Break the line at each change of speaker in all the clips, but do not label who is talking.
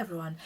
Everyone,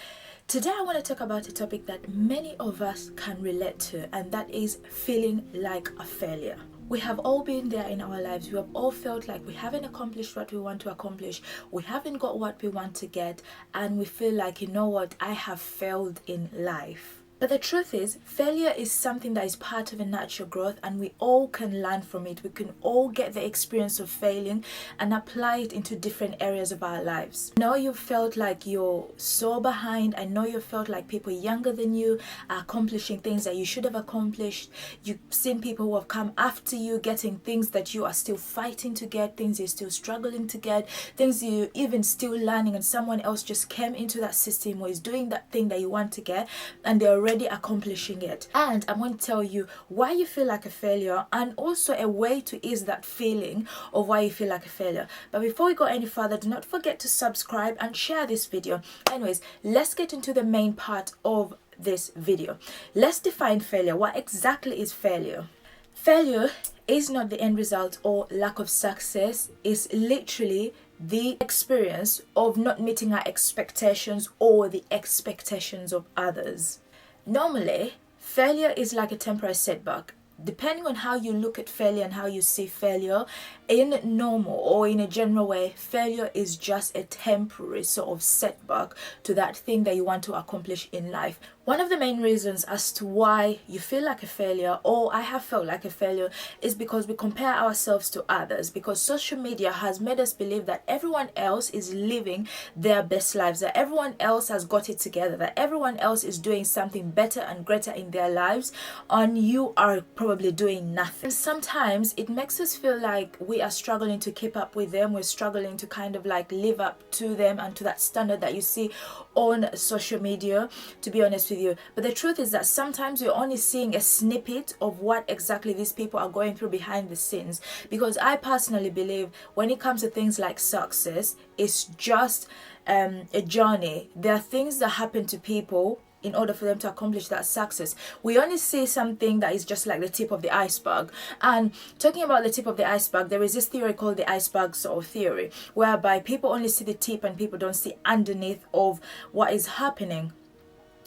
today I want to talk about a topic that many of us can relate to, and that is feeling like a failure. We have all been there in our lives. We have all felt like we haven't accomplished what we want to accomplish, we haven't got what we want to get, and we feel like, you know what, I have failed in life. But the truth is, failure is something that is part of a natural growth, and we all can learn from it. We can all get the experience of failing and apply it into different areas of our lives. I know you felt like you're so behind. I know you felt like people younger than you are accomplishing things that you should have accomplished. You've seen people who have come after you getting things that you are still fighting to get, things you're still struggling to get, things you're even still learning, and someone else just came into that system or is doing that thing that you want to get, and they're already accomplishing it. And I'm going to tell you why you feel like a failure, and also a way to ease that feeling of why you feel like a failure. But before we go any further, do not forget to subscribe and share this video. Anyways, let's get into the main part of this video. Let's define failure. What exactly is failure? Failure is not the end result or lack of success. It's literally the experience of not meeting our expectations or the expectations of others. Normally, failure is like a temporary setback. Depending on how you look at failure and how you see failure, in normal or in a general way, failure is just a temporary sort of setback to that thing that you want to accomplish in life. One of the main reasons as to why you feel like a failure, or I have felt like a failure, is because we compare ourselves to others, because social media has made us believe that everyone else is living their best lives, that everyone else has got it together, that everyone else is doing something better and greater in their lives, and you are probably doing nothing. And sometimes it makes us feel like we are struggling to keep up with them. We're struggling to kind of like live up to them and to that standard that you see on social media, to be honest with you. But the truth is that sometimes you're only seeing a snippet of what exactly these people are going through behind the scenes, because I personally believe when it comes to things like success, it's just a journey. There are things that happen to people in order for them to accomplish that success. We only see something that is just like the tip of the iceberg. And talking about the tip of the iceberg, there is this theory called the iceberg sort of theory, whereby people only see the tip and people don't see underneath of what is happening.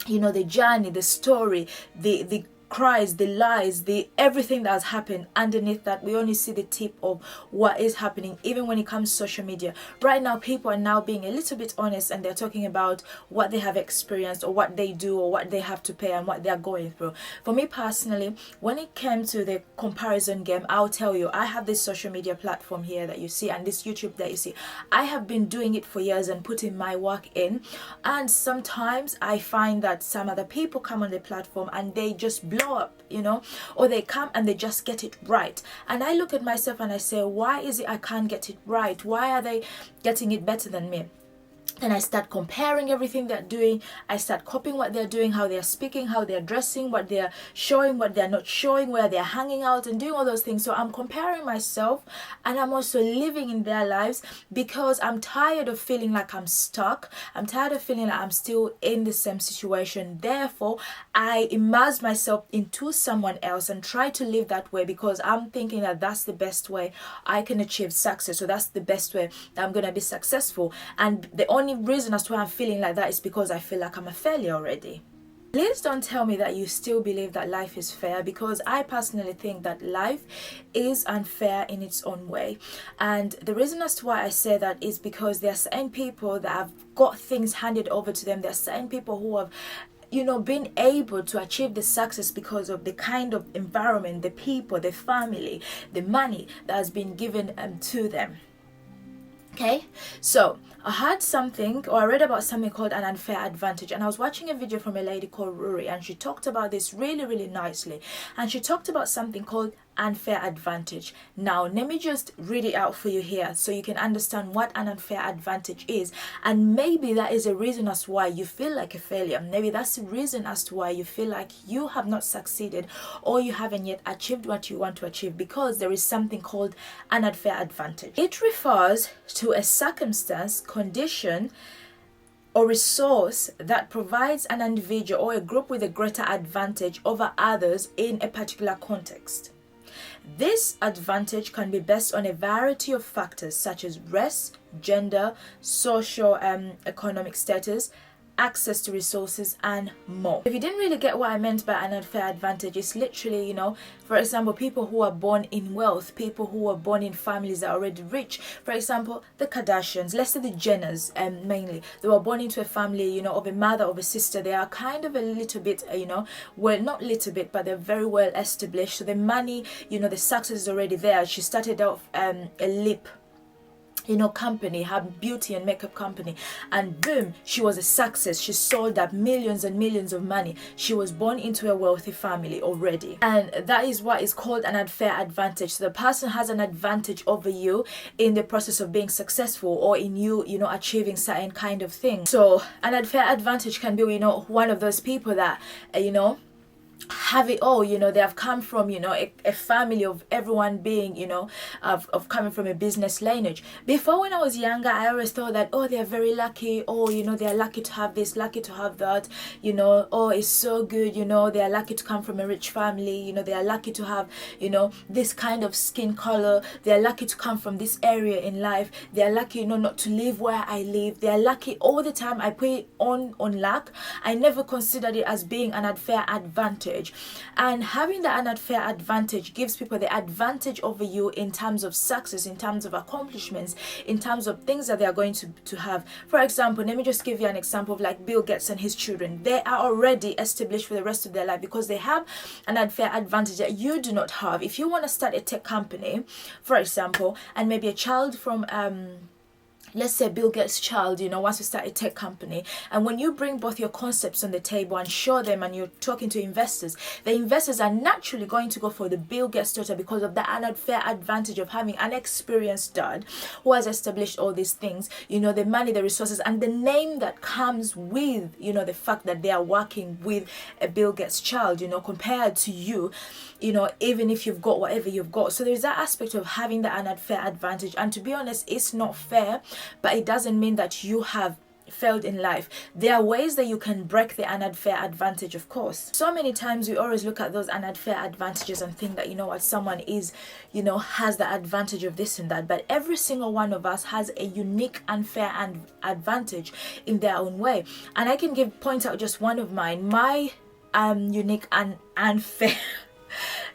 You know, the journey, the story, the cries, the lies, the everything that has happened underneath that. We only see the tip of what is happening. Even when it comes to social media right now, people are now being a little bit honest, and they're talking about what they have experienced or what they do or what they have to pay and what they're going through. For me personally, when it came to the comparison game, I'll tell you, I have this social media platform here that you see, and this YouTube that you see. I have been doing it for years and putting my work in, and sometimes I find that some other people come on the platform and they just blow up, you know, or they come and they just get it right. And I look at myself and I say, why is it I can't get it right? Why are they getting it better than me? And I start comparing everything they're doing. I start copying what they're doing, how they're speaking, how they're dressing, what they're showing, what they're not showing, where they're hanging out and doing all those things. So I'm comparing myself, and I'm also living in their lives, because I'm tired of feeling like I'm stuck. I'm tired of feeling like I'm still in the same situation. Therefore, I immerse myself into someone else and try to live that way, because I'm thinking that that's the best way I can achieve success. So that's the best way that I'm going to be successful. And the only reason as to why I'm feeling like that is because I feel like I'm a failure already. Please don't tell me that you still believe that life is fair, because I personally think that life is unfair in its own way. And the reason as to why I say that is because there are certain people that have got things handed over to them. There are certain people who have, you know, been able to achieve the success because of the kind of environment, the people, the family, the money that has been given to them. Okay, so I heard something, or I read about something called an unfair advantage, and I was watching a video from a lady called Rory, and she talked about this really nicely. And she talked about something called unfair advantage. Now let me just read it out for you here so you can understand what an unfair advantage is, and maybe that is a reason as to why you feel like a failure. Maybe that's the reason as to why you feel like you have not succeeded, or you haven't yet achieved what you want to achieve, because there is something called an unfair advantage. It refers to a circumstance, condition, or resource that provides an individual or a group with a greater advantage over others in a particular context. This advantage can be based on a variety of factors such as race, gender, social economic status, access to resources, and more. If you didn't really get what I meant by an unfair advantage, it's literally, you know, for example, people who are born in wealth, people who are born in families that are already rich. For example, the Kardashians, let's say the Jenners, mainly, they were born into a family, you know, of a mother, of a sister. They are kind of a little bit, you know, well, not little bit, but they're very well established. So the money, you know, the success is already there. She started off a lip, you know, company, her beauty and makeup company, and boom, she was a success. She sold up millions and millions of money. She was born into a wealthy family already, and that is what is called an unfair advantage. So the person has an advantage over you in the process of being successful, or in you, you know, achieving certain kind of thing. So an unfair advantage can be, you know, one of those people that, you know, have it all. You know, they have come from, you know, a family of everyone being, you know, of coming from a business lineage. Before, when I was younger, I always thought that, oh, they're very lucky, oh, you know, they're lucky to have this, lucky to have that, you know, oh, it's so good, you know, they're lucky to come from a rich family, you know, they are lucky to have, you know, this kind of skin color, they're lucky to come from this area in life, they're lucky, you know, not to live where I live, they're lucky. All the time I put it on luck. I never considered it as being an unfair advantage. And having that unfair advantage gives people the advantage over you in terms of success, in terms of accomplishments, in terms of things that they are going to have. For example, let me just give you an example of like Bill Gates and his children. They are already established for the rest of their life because they have an unfair advantage that you do not have. If you want to start a tech company, for example, and maybe a child from let's say Bill Gates' child, you know, wants to start a tech company, and when you bring both your concepts on the table and show them, and you're talking to investors, the investors are naturally going to go for the Bill Gates daughter because of the unfair advantage of having an experienced dad who has established all these things, you know, the money, the resources, and the name that comes with, you know, the fact that they are working with a Bill Gates child, you know, compared to you, you know, even if you've got whatever you've got. So there's that aspect of having the unfair advantage, and to be honest, it's not fair, but it doesn't mean that you have failed in life. There are ways that you can break the unfair advantage, of course. So many times we always look at those unfair advantages and think that, you know what, someone is, you know, has the advantage of this and that, but every single one of us has a unique unfair advantage in their own way. And I can point out just one of mine. My unique and unfair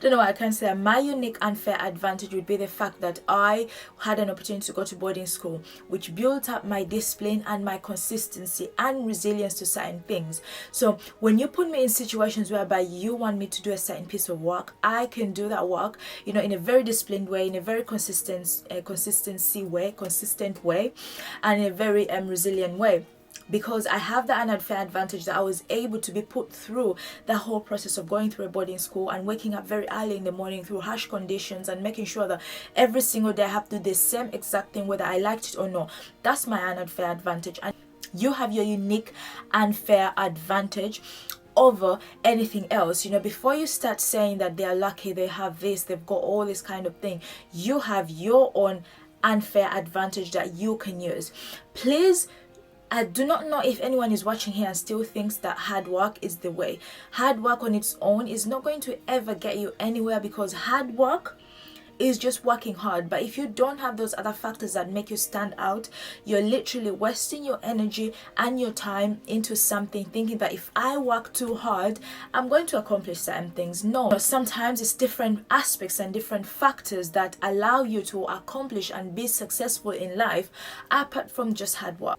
don't know what I can say. My unique unfair advantage would be the fact that I had an opportunity to go to boarding school, which built up my discipline and my consistency and resilience to certain things. So when you put me in situations whereby you want me to do a certain piece of work, I can do that work, you know, in a very disciplined way, in a very consistent way, and in a very resilient way. Because I have that unfair advantage that I was able to be put through the whole process of going through a boarding school and waking up very early in the morning through harsh conditions and making sure that every single day I have to do the same exact thing whether I liked it or not. That's my unfair advantage. And you have your unique unfair advantage over anything else. You know, before you start saying that they are lucky, they have this, they've got all this kind of thing, you have your own unfair advantage that you can use. Please, I do not know if anyone is watching here and still thinks that hard work is the way. Hard work on its own is not going to ever get you anywhere, because hard work is just working hard. But if you don't have those other factors that make you stand out, you're literally wasting your energy and your time into something thinking that if I work too hard, I'm going to accomplish certain things. No, sometimes it's different aspects and different factors that allow you to accomplish and be successful in life apart from just hard work.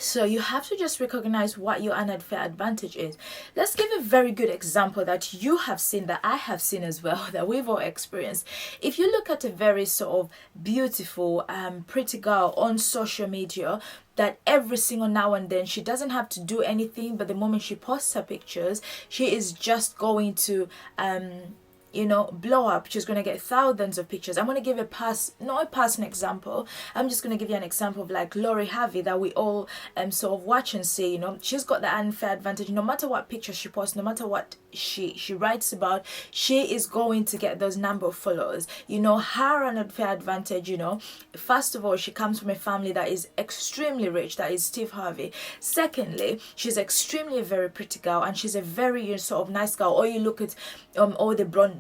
So you have to just recognize what your unfair advantage is. Let's give a very good example that you have seen, that I have seen as well, that we've all experienced. If you look at a very sort of beautiful, pretty girl on social media, that every single now and then she doesn't have to do anything, but the moment she posts her pictures, she is just going to you know, blow up. She's going to get thousands of pictures. I'm going to give not a personal example. I'm just going to give you an example of like Lori Harvey that we all sort of watch and see. You know, she's got the unfair advantage. No matter what picture she posts, no matter what she writes about, she is going to get those number of followers. You know, her unfair advantage, you know, first of all, she comes from a family that is extremely rich, that is Steve Harvey. Secondly, she's extremely a very pretty girl, and she's a very sort of nice girl. Or you look at all the blonde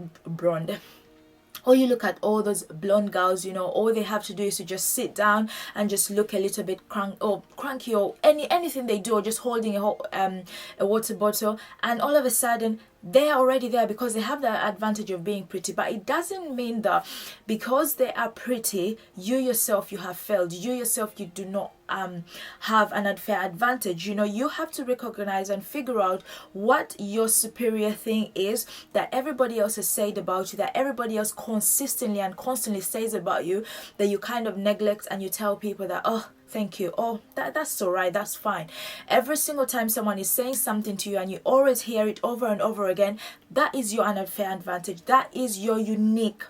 Or you look at all those blonde girls, you know, all they have to do is to just sit down and just look a little bit cranky, or anything they do, or just holding a water bottle, and all of a sudden they're already there because they have the advantage of being pretty. But it doesn't mean that because they are pretty, you yourself, you have failed. You yourself, you do not have an unfair advantage. You know, you have to recognize and figure out what your superior thing is that everybody else has said about you, that everybody else consistently and constantly says about you, that you kind of neglect, and you tell people that, oh, thank you, oh, that's all right, that's fine. Every single time someone is saying something to you and you always hear it over and over again, that is your unfair advantage. That is your uniqueness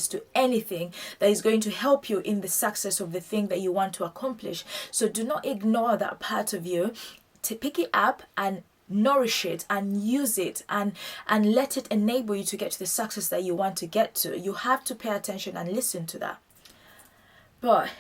to anything that is going to help you in the success of the thing that you want to accomplish. So do not ignore that part of you. To pick it up and nourish it and use it, and let it enable you to get to the success that you want to get to. You have to pay attention and listen to that. But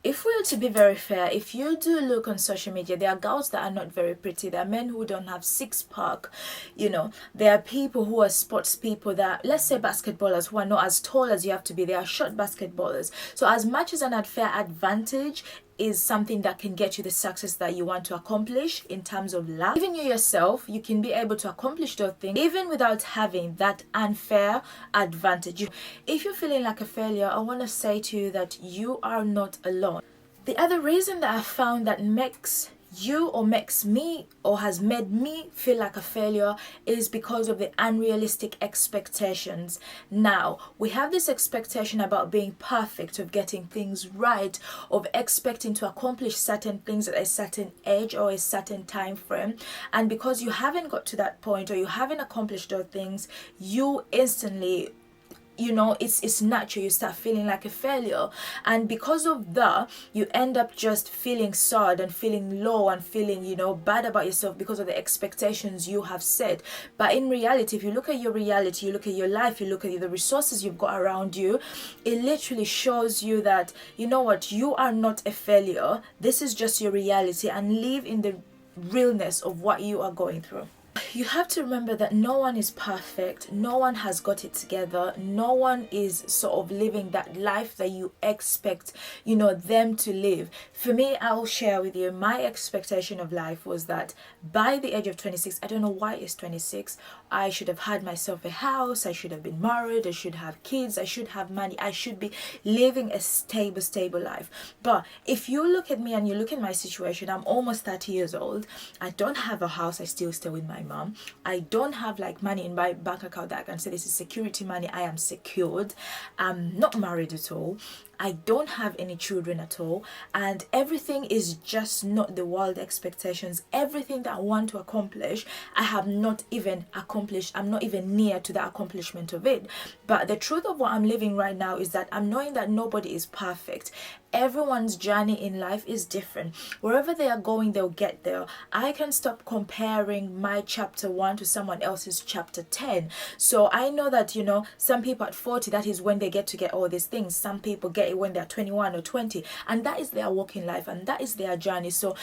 if we are to be very fair, if you do look on social media, there are girls that are not very pretty. There are men who don't have six-pack. You know, there are people who are sports people that, let's say basketballers, who are not as tall as you have to be. They are short basketballers. So as much as an unfair advantage is something that can get you the success that you want to accomplish in terms of life, even you yourself, you can be able to accomplish those things even without having that unfair advantage. If you're feeling like a failure, I want to say to you that you are not alone. The other reason that I found that makes you, or makes me, or has made me feel like a failure, is because of the unrealistic expectations. Now, we have this expectation about being perfect, of getting things right, of expecting to accomplish certain things at a certain age or a certain time frame, and because you haven't got to that point, or you haven't accomplished those things, you instantly, you know, it's natural, you start feeling like a failure. And because of that, you end up just feeling sad and feeling low and feeling, you know, bad about yourself because of the expectations you have set. But in reality, if you look at your reality, you look at your life, you look at the resources you've got around you, it literally shows you that, you know what, you are not a failure. This is just your reality, and live in the realness of what you are going through. You have to remember that no one is perfect, no one has got it together, no one is sort of living that life that you expect, you know, them to live. For me, I will share with you, my expectation of life was that by the age of 26, I don't know why it's 26, I should have had myself a house, I should have been married, I should have kids, I should have money, I should be living a stable life. But if you look at me and you look at my situation, I'm almost 30 years old, I don't have a house, I still stay with my mom, I don't have like money in my bank account that I can say this is security money, I am secured, I'm not married at all, I don't have any children at all, and everything is just not the world expectations. Everything that I want to accomplish, I have not even accomplished. I'm not even near to the accomplishment of it. But the truth of what I'm living right now is that I'm knowing that nobody is perfect. Everyone's journey in life is different. Wherever they are going, they'll get there. I can stop comparing my chapter 1 to someone else's chapter 10. So I know that, you know, some people at 40, that is when they get all these things. Some people get it when they're 21 or 20, and that is their walking life, and that is their journey. So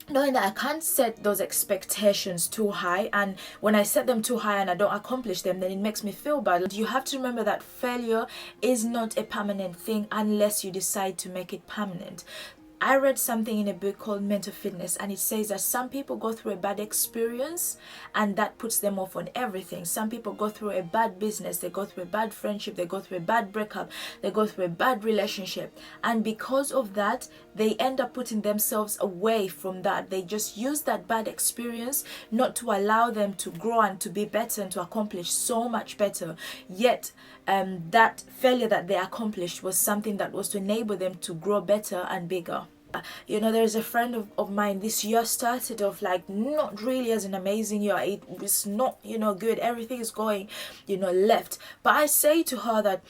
knowing that I can't set those expectations too high, and when I set them too high and I don't accomplish them, then it makes me feel bad. You have to remember that failure is not a permanent thing unless you decide to make it permanent. I read something in a book called Mental Fitness, and it says that some people go through a bad experience and that puts them off on everything. Some people go through a bad business, they go through a bad friendship, they go through a bad breakup, they go through a bad relationship, and because of that, they end up putting themselves away from that. They just use that bad experience not to allow them to grow and to be better and to accomplish so much better. Yet that failure that they accomplished was something that was to enable them to grow better and bigger. You know, there's a friend of mine, this year started off like not really as an amazing year. It was not, you know, good. Everything is going, you know, left. But I say to her that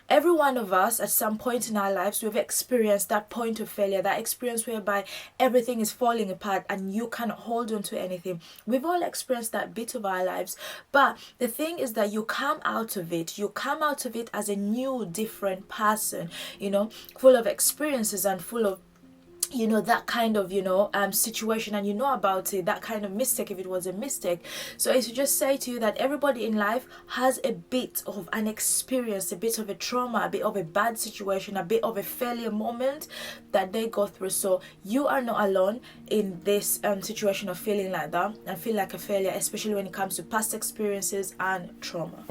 every one of us at some point in our lives, we've experienced that point of failure, that experience whereby everything is falling apart and you cannot hold on to anything. We've all experienced that bit of our lives. But the thing is that you come out of it. You come out of it as a new, different person, you know, full of experiences and full of, you know, that kind of, situation, and you know about it, that kind of mistake, if it was a mistake. So it's to just say to you that everybody in life has a bit of an experience, a bit of a trauma, a bit of a bad situation, a bit of a failure moment that they go through. So you are not alone in this situation of feeling like that and feel like a failure, especially when it comes to past experiences and trauma.